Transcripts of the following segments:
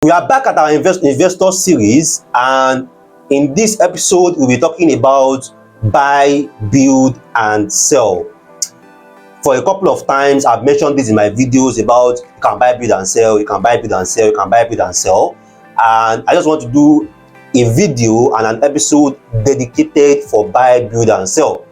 We are back at our investor series, and in this episode we'll be talking about buy, build and sell. For a couple of times I've mentioned this in my videos about you can buy, build and sell, you can buy, build and sell, you can buy, build and sell, and I just want to do a video and an episode dedicated for buy, build and sell.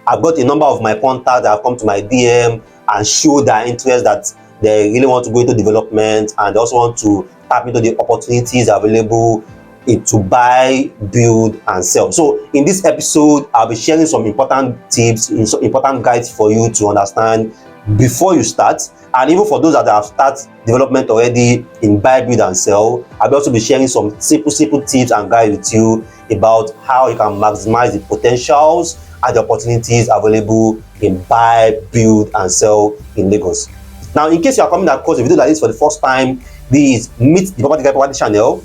I've got a number of my contacts that have come to my DM and show their interest that they really want to go into development, and they also want to tap into the opportunities available to buy, build and sell. So in this episode I'll be sharing some important tips, some important guides for you to understand before you start, and even for those that have started development already in buy, build and sell. I'll also be sharing some simple tips and guides with you about how you can maximize the potentials and the opportunities available in buy, build and sell in Lagos. Now, in case you are coming across a video like this for the first time, this is Meet the Property Guy Property channel,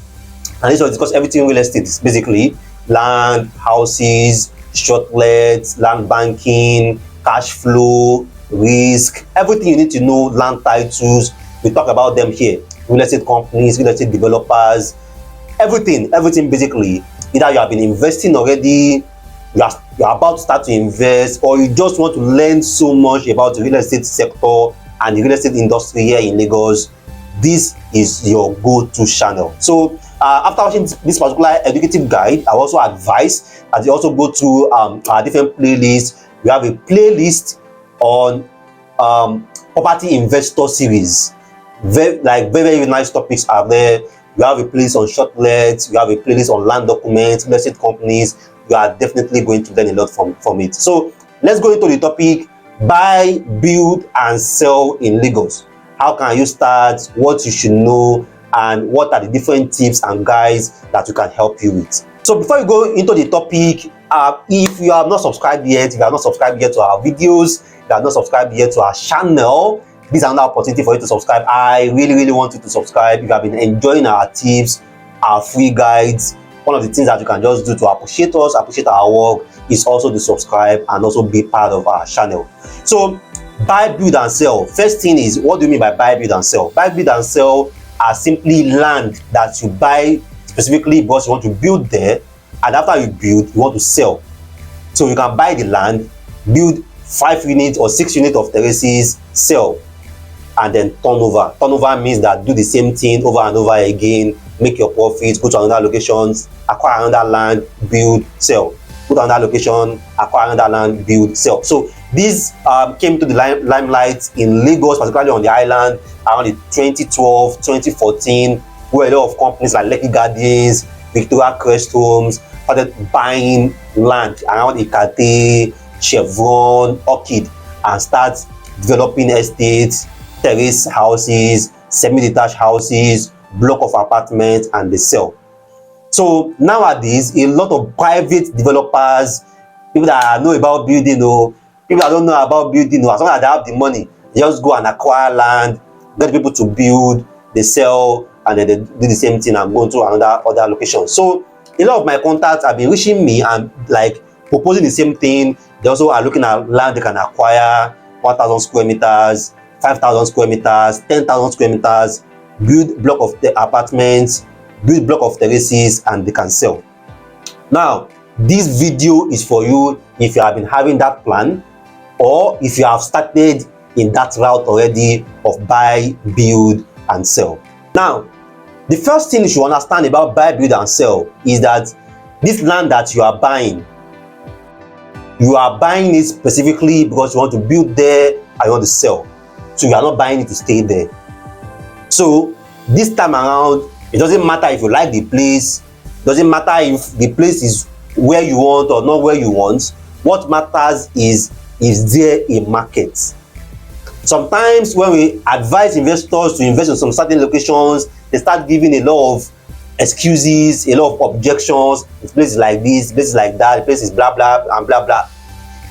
and this will discuss everything real estate. It's basically land, houses, short lets, land banking, cash flow, risk, everything you need to know, land titles. We talk about them here. Real estate companies, real estate developers, everything basically. Either you have been investing already, you're about to start to invest, or you just want to learn so much about the real estate sector and the real estate industry here in Lagos. This is your go-to channel. So after watching this particular educative guide, I also advise that you also go to our different playlists. We have a playlist on property investor series. Very nice topics are there. We have a playlist on short lets, we have a playlist on land documents, real estate companies. You are definitely going to learn a lot from it. So let's go into the topic: buy, build and sell in Lagos. How can you start, what you should know, and what are the different tips and guides that you can help you with. So before you go into the topic, if you have not subscribed yet, if you have not subscribed yet to our videos, if you have not subscribed yet to our channel, this is another opportunity for you to subscribe. I really want you to subscribe. If you have been enjoying our tips, our free guides, one of the things that you can just do to appreciate us, appreciate our work, is also to subscribe and also be part of our channel. So buy, build and sell. First thing is, what do you mean by buy, build and sell? Buy, build and sell are simply land that you buy specifically because you want to build there, and after you build, you want to sell. So you can buy the land, build 5 units or 6 units of terraces, sell, and then turnover. Turnover means that do the same thing over and over again, make your profits, go to another locations, acquire another land, build, sell. Go to another location, acquire another land, build, sell. So this came to the limelight in Lagos, particularly on the island, around the 2012, 2014, where a lot of companies like Lekki Gardens, Victoria Crest Homes started buying land around Ikate, Chevron, Orchid, and start developing estates, terrace houses, semi-detached houses, block of apartments, and they sell. So nowadays, a lot of private developers, people that know about building, or people that don't know about building, as long as they have the money, they just go and acquire land, get people to build, they sell, and then they do the same thing and go to other locations. So a lot of my contacts have been reaching me and like proposing the same thing. They also are looking at land they can acquire, 1,000 square meters, 5,000 square meters, 10,000 square meters, build block of the apartments, build block of terraces, and they can sell. Now, this video is for you if you have been having that plan, or if you have started in that route already of buy, build and sell. Now, the first thing you should understand about buy, build and sell is that this land that you are buying it specifically because you want to build there and you want to sell. So you are not buying it to stay there. So this time around, it doesn't matter if you like the place, it doesn't matter if the place is where you want or not where you want. What matters is there a market? Sometimes when we advise investors to invest in some certain locations, they start giving a lot of excuses, a lot of objections. The place is like this, the place is like that, the place is blah blah and blah blah.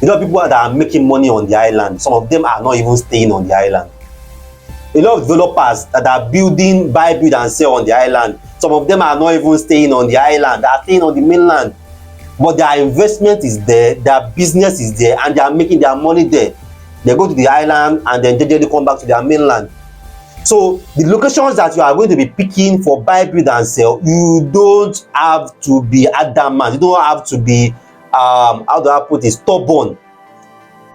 You know, people that are making money on the island, some of them are not even staying on the island. A lot of developers that are building, buy, build and sell on the island, some of them are not even staying on the island, they are staying on the mainland. But their investment is there, their business is there, and they are making their money there. They go to the island and then they come back to their mainland. So the locations that you are going to be picking for buy, build and sell, you don't have to be adamant, you don't have to be how do I put it, stubborn.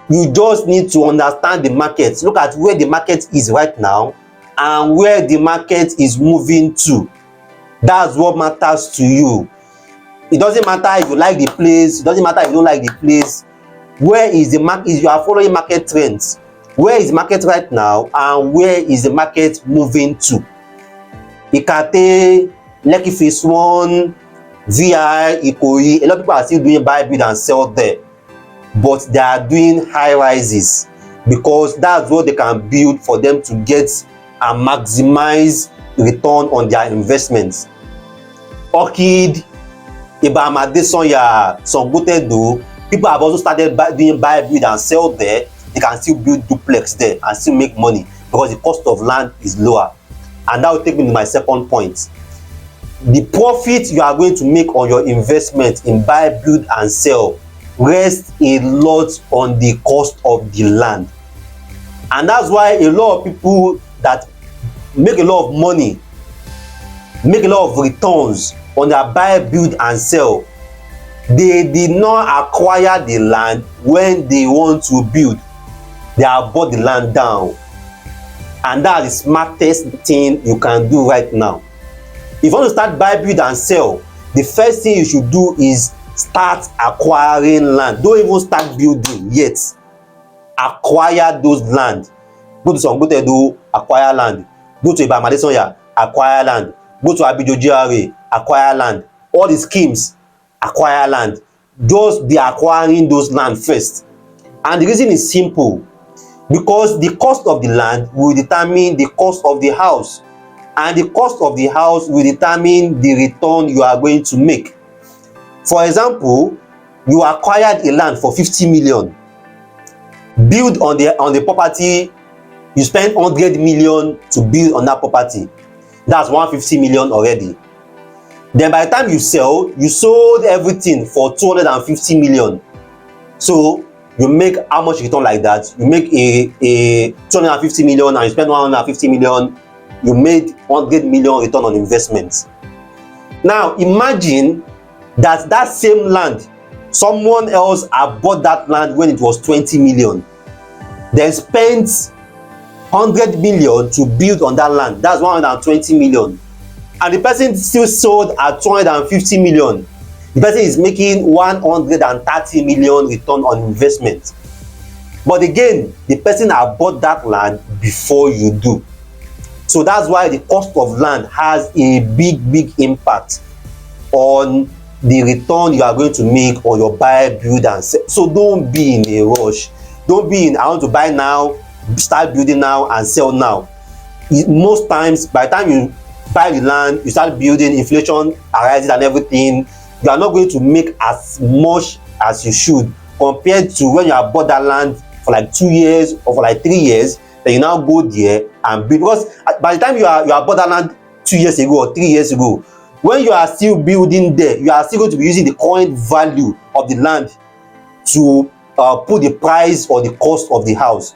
You just need to understand the market, look at where the market is right now and where the market is moving to. That's what matters to you. It doesn't matter if you like the place, it doesn't matter if you don't like the place. Where is the market? You are following market trends. Where is the market right now and where is the market moving to? Ikate, Lekki phase 1, VI, Ikoyi, a lot of people are still doing buy, build and sell there, but they are doing high rises because that's what they can build for them to get and maximize return on their investments. Orchid, Ibam Adesanya, Songotedo, people have also started doing buy, build and sell there. They can still build duplex there and still make money because the cost of land is lower. And that will take me to my second point. The profit you are going to make on your investment in buy, build and sell rests a lot on the cost of the land. And that's why a lot of people that make a lot of money, make a lot of returns on their buy, build and sell, they did not acquire the land when they want to build. They have bought the land down. And that's the smartest thing you can do right now. If you want to start buy, build and sell, the first thing you should do is start acquiring land. Don't even start building yet. Acquire those land. Go to Songotedo, acquire land. Go to Ibam Adesanya, acquire land. Go to ibeju-lekki, acquire land. All the schemes, acquire land. Just be acquiring those land first. And the reason is simple, because the cost of the land will determine the cost of the house, and the cost of the house will determine the return you are going to make. For example, you acquired a land for 50 million, build on the property, you spend 100 million to build on that property. That's 150 million already. Then by the time you sell, you sold everything for 250 million. So you make how much return like that? You make a 250 million and you spend 150 million, you made 100 million return on investment. Now imagine that same land, someone else had bought that land when it was 20 million, then spent 100 million to build on that land. That's 120 million. And the person still sold at 250 million. The person is making 130 million return on investment. But again, the person had bought that land before you do. So that's why the cost of land has a big impact on the return you are going to make on your buy, build and sell. So don't be in a rush. Don't be in, I want to buy now, start building now and sell now. Most times, by the time you buy the land, you start building, inflation arises and everything, you are not going to make as much as you should compared to when you have bought that land for like 2 years or for like 3 years. Then you now go there and build, because by the time you have bought that land 2 years ago or 3 years ago, when you are still building there, you are still going to be using the current value of the land to put the price or the cost of the house.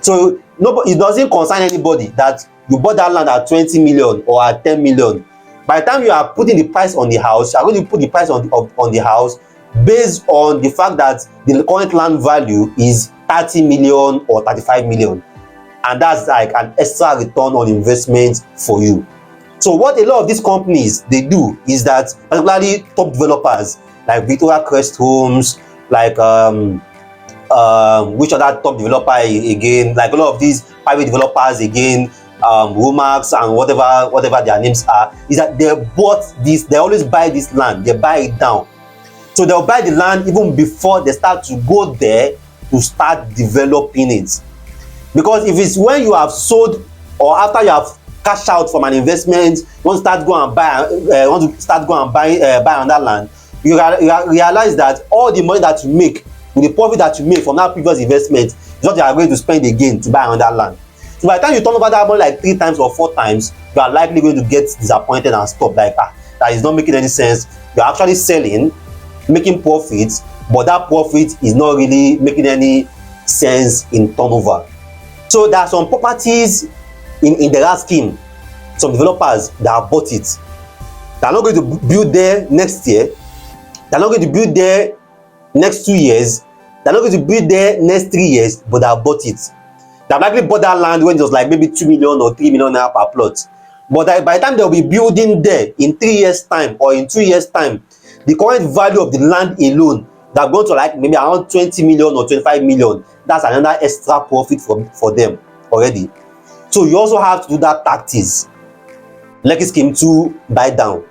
So nobody, it doesn't concern anybody that you bought that land at 20 million or at 10 million. By the time you are putting the price on the house, you are going to put the price on the house based on the fact that the current land value is 30 million or 35 million. And that's like an extra return on investment for you. So what a lot of these companies they do is that, particularly top developers like Victoria Crest Homes, like which other top developer again, like a lot of these private developers again, Romax and whatever their names are, is that they bought this, they always buy this land, they buy it down. So they'll buy the land even before they start to go there to start developing it. Because if it's when you have sold or after you have cashed out from an investment, you want to start go and buy on that land, you realize that all the money that you make, with the profit that you make from that previous investment, is what you are going to spend again to buy on that land. So by the time you turn over that money like 3 times or 4 times, you are likely going to get disappointed and stop, like that is not making any sense. You are actually selling, making profits, but that profit is not really making any sense in turnover. So there are some properties in the last scheme, some developers that have bought it, they're not going to build there next year, they're not going to build there next 2 years, they're not going to build there next 3 years, but they have bought it. They have likely bought that land when it was like maybe 2 million or 3 million naira per plot. But by the time they'll be building there in 3 years time or in 2 years time, the current value of the land alone, they're going to like maybe around 20 million or 25 million. That's another extra profit for them already. So you also have to do that tactics. Lekki scheme 2, buy down.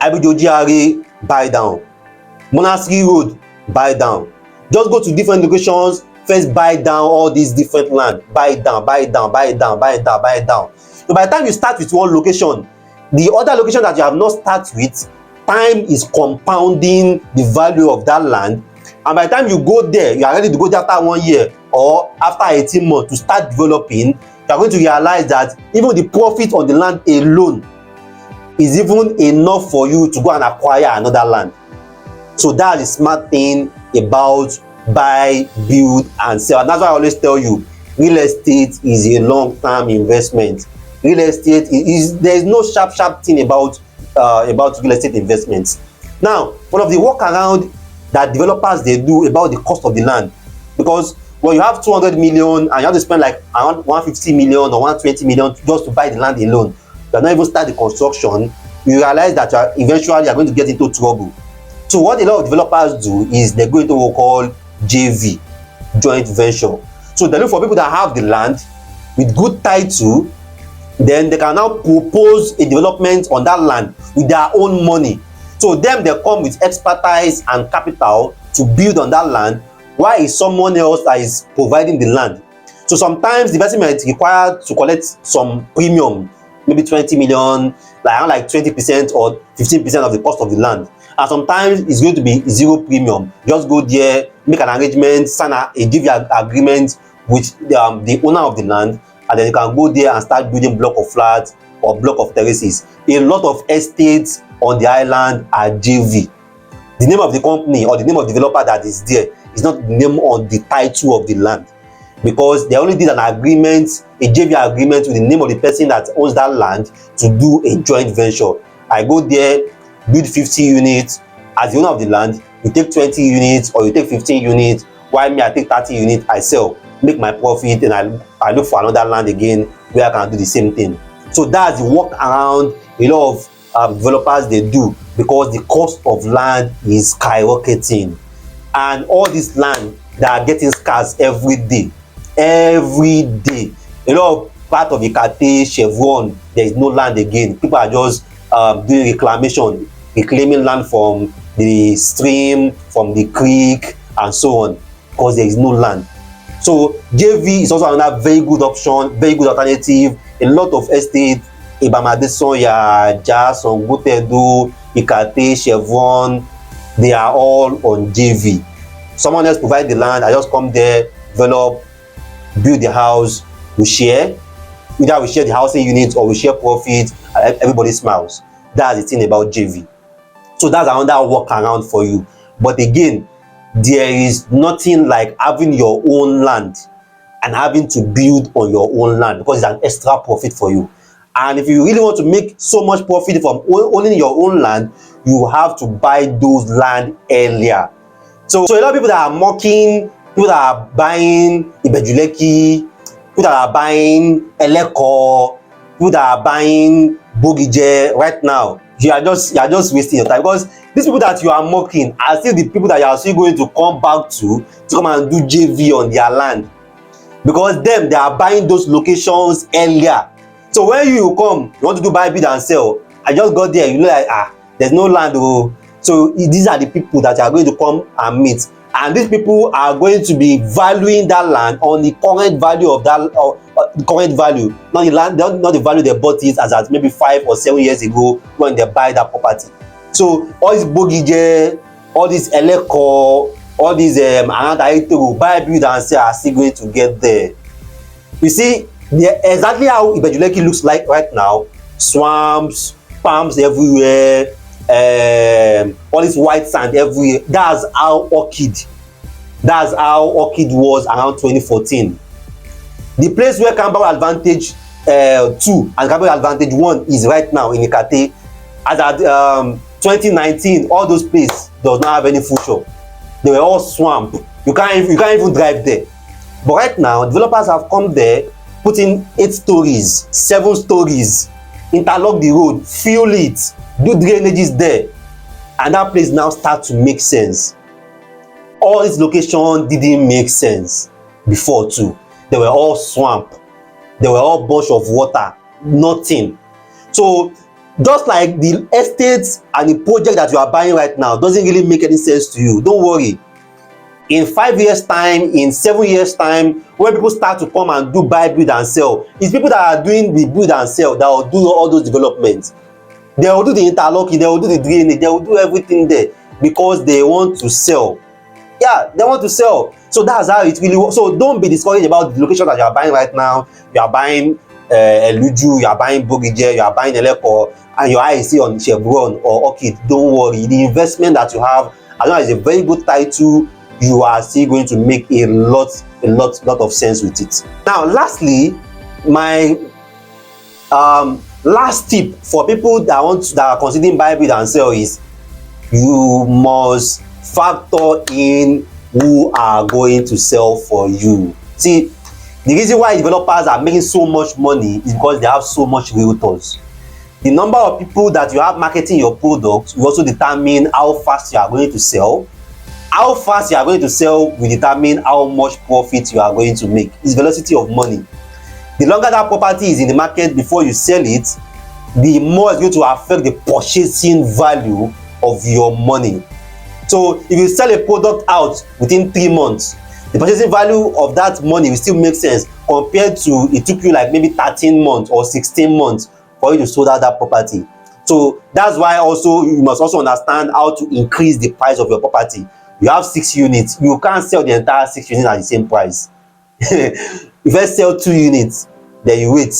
Ibeju-lekki, buy down. Monastery road, buy down. Just go to different locations, first buy down all these different land, buy it down, buy it down, buy it down, buy it down, buy it down. So by the time you start with one location, the other location that you have not started with, time is compounding the value of that land, and by the time you go there, you are ready to go there after 1 year or after 18 months to start developing, you are going to realize that even the profit on the land alone is even enough for you to go and acquire another land. So that's the smart thing about buy, build and sell. And that's why I always tell you, real estate is a long-term investment. Real estate is there is no sharp thing about real estate investments. Now, one of the workaround that developers they do about the cost of the land, because when you have 200 million and you have to spend like around 150 million or 120 million just to buy the land alone, you are not even start the construction, you realize that eventually you are going to get into trouble. So what a lot of developers do is they go into what we call JV, joint venture. So they look for people that have the land with good title, then they can now propose a development on that land with their own money. So them, they come with expertise and capital to build on that land, while it's someone else that is providing the land. So sometimes the person might require to collect some premium, maybe 20 million, like 20% or 15% of the cost of the land. And sometimes it's going to be zero premium. Just go there, make an arrangement, sign a JV agreement with the owner of the land, and then you can go there and start building block of flats or block of terraces. A lot of estates on the island are JV. The name of the company or the name of the developer that is there is not the name on the title of the land, because they only did an agreement, a JV agreement with the name of the person that owns that land to do a joint venture. I go there, build 50 units as the owner of the land, you take 20 units or you take 15 units, while me I take 30 units, I sell, make my profit, and I look for another land again where I can do the same thing. So that's the work around a lot of developers they do, because the cost of land is skyrocketing, and all this land that are getting scarce every day. A lot of part of Ikate, Chevron, there is no land again. People are just doing reclamation, reclaiming land from the stream, from the creek and so on, because there is no land. So JV is also another very good option, very good alternative. A lot of estates, Ibamadesonya, Jason, Gotedo, Ikate, Chevron, they are all on JV. Someone else provide the land, I just come there, develop, build the house, we share. Either we share the housing units or we share profit, and everybody smiles. That's the thing about JV. So that's another workaround for you. But again, there is nothing like having your own land and having to build on your own land, because it's an extra profit for you. And if you really want to make so much profit from owning your own land, you have to buy those land earlier. So a lot of people that are mocking, people that are buying ibeju-lekki, people that are buying eleko, people that are buying bogije right now, you are just wasting your time, because these people that you are mocking are still the people that you are still going to come back to come and do JV on their land, because them, they are buying those locations earlier. So when you come, you want to do buy, bid and sell, I just got there, you know, like there's no land. So these are the people that are going to come and meet, and these people are going to be valuing that land on the current value of that, the current value, not the land, not the value they bought it as at maybe 5 or 7 years ago when they buy that property. So all this bogije, all this eleko, all these around Aitero, buy, build and sell are still going to get there. You see, exactly how ibeju-lekki looks like right now: swamps, palms everywhere, all this white sand everywhere. That's how orchid was around 2014. The place where Camberwell Advantage 2 and capital advantage 1 is right now in Ikate. As at 2019, all those places does not have any future. They were all swamp. You can't even drive there. But right now, developers have come there, put in 8 stories, 7 stories, interlock the road, fill it, do drainages there, and that place now start to make sense. All this location didn't make sense before too. They were all swamp. They were all bunch of water, nothing. So just like the estates and the project that you are buying right now doesn't really make any sense to you, don't worry. In 5 years time, in 7 years time, when people start to come and do buy, build and sell, it's people that are doing the build and sell that will do all those developments. They will do the interlocking, they will do the drainage, they will do everything there because they want to sell. Yeah, they want to sell. So that's how it really works. So don't be discouraged about the location that you are buying right now. You are buying Eluju, you are buying Bogije, you are buying Eleko, and your eye is still on Chevron or Orchid. Don't worry. The investment that you have, as long as it's a very good title, you are still going to make a lot of sense with it. Now, lastly, my last tip for people that are considering buy, build and sell is you must factor in who are going to sell for you. See, the reason why developers are making so much money is because they have so much realtors. The number of people that you have marketing your product will also determine how fast you are going to sell. How fast you are going to sell will determine how much profit you are going to make. It's velocity of money. The longer that property is in the market before you sell it, the more it's going to affect the purchasing value of your money. So if you sell a product out within 3 months, the purchasing value of that money will still make sense compared to it took you like maybe 13 months or 16 months for you to sell out that property. So that's why also you must also understand how to increase the price of your property. You have 6 units, you can't sell the entire 6 units at the same price. You first sell 2 units, then you wait,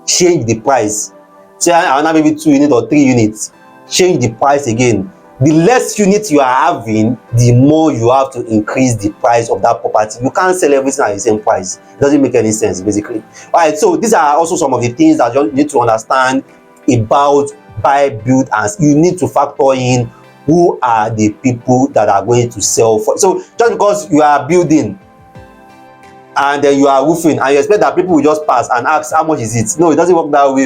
change the price. Say another maybe 2 units or 3 units, change the price again. The less units you are having, the more you have to increase the price of that property. You can't sell everything at the same price. It doesn't make any sense, basically. All right, so these are also some of the things that you need to understand about buy, build, and you need to factor in who are the people that are going to sell for. So just because you are building and then you are roofing and you expect that people will just pass and ask how much is it, no, it doesn't work that way.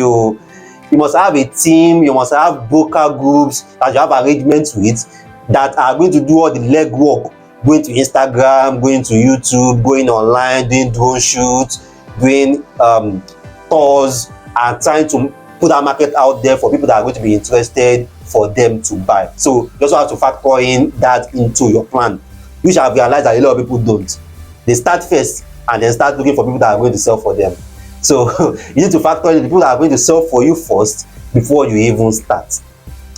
You must have a team, you must have broker groups that you have arrangements with that are going to do all the legwork, going to Instagram, going to YouTube, going online, doing drone shoots, doing tours, and trying to put that market out there for people that are going to be interested for them to buy. So you also have to factor in that into your plan, which I've realized that a lot of people don't. They start first and then start looking for people that are going to sell for them. So you need to factor in the people that are going to sell for you first before you even start.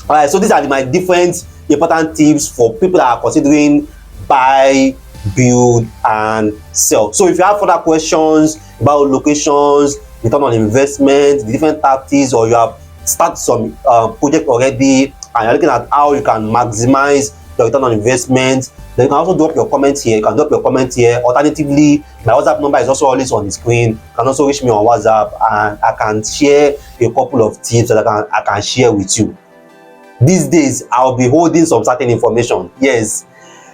All right, so these are my different important tips for people that are considering buy, build, and sell. So if you have further questions about locations, return on investment, the different tactics, or you have started some project already and you're looking at how you can maximize the return on investment, then you can also drop your comments here. You can drop your comment here. Alternatively, my WhatsApp number is also always on the screen. You can also reach me on WhatsApp and I can share a couple of tips that I can share with you. These days, I'll be holding some certain information. Yes,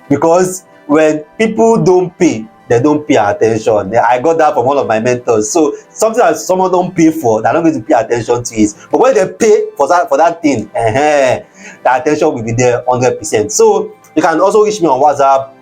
because when people don't pay, they don't pay attention. I got that from one of my mentors. So something that someone don't pay for, they're not going to pay attention to it. But when they pay for that thing, the attention will be there 100%. So you can also reach me on WhatsApp,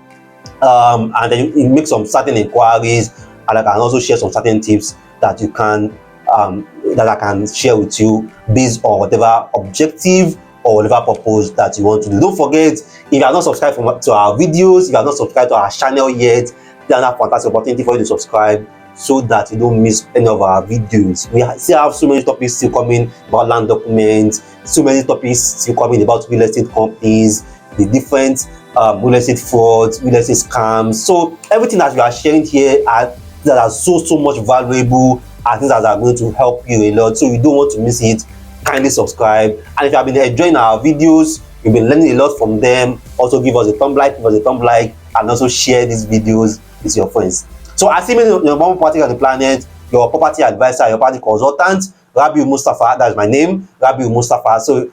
and then you make some certain inquiries, and I can also share some certain tips that you can that I can share with you based on whatever objective or whatever purpose that you want to do. Don't forget, if you are not subscribed to our videos, if you are not subscribed to our channel yet, then a fantastic opportunity for you to subscribe so that you don't miss any of our videos. We still have so many topics still coming about land documents, so many topics still coming about real estate companies, the different real estate frauds, real estate scams. So everything that we are sharing here that are so much valuable are things that are going to help you a lot. So you don't want to miss it. Kindly subscribe, and if you have been enjoying our videos, you've been learning a lot from them, also give us a thumb like, and also share these videos with your friends. So I see many number one party on the planet, your property advisor, your property consultant. Rabiu Mustafa, that's my name, Rabiu Mustafa. So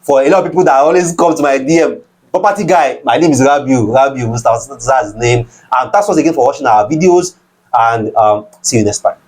for a lot of people that always come to my DM, property guy, my name is Rabiu Mustafa, that's his name. And thanks once again for watching our videos, and see you next time.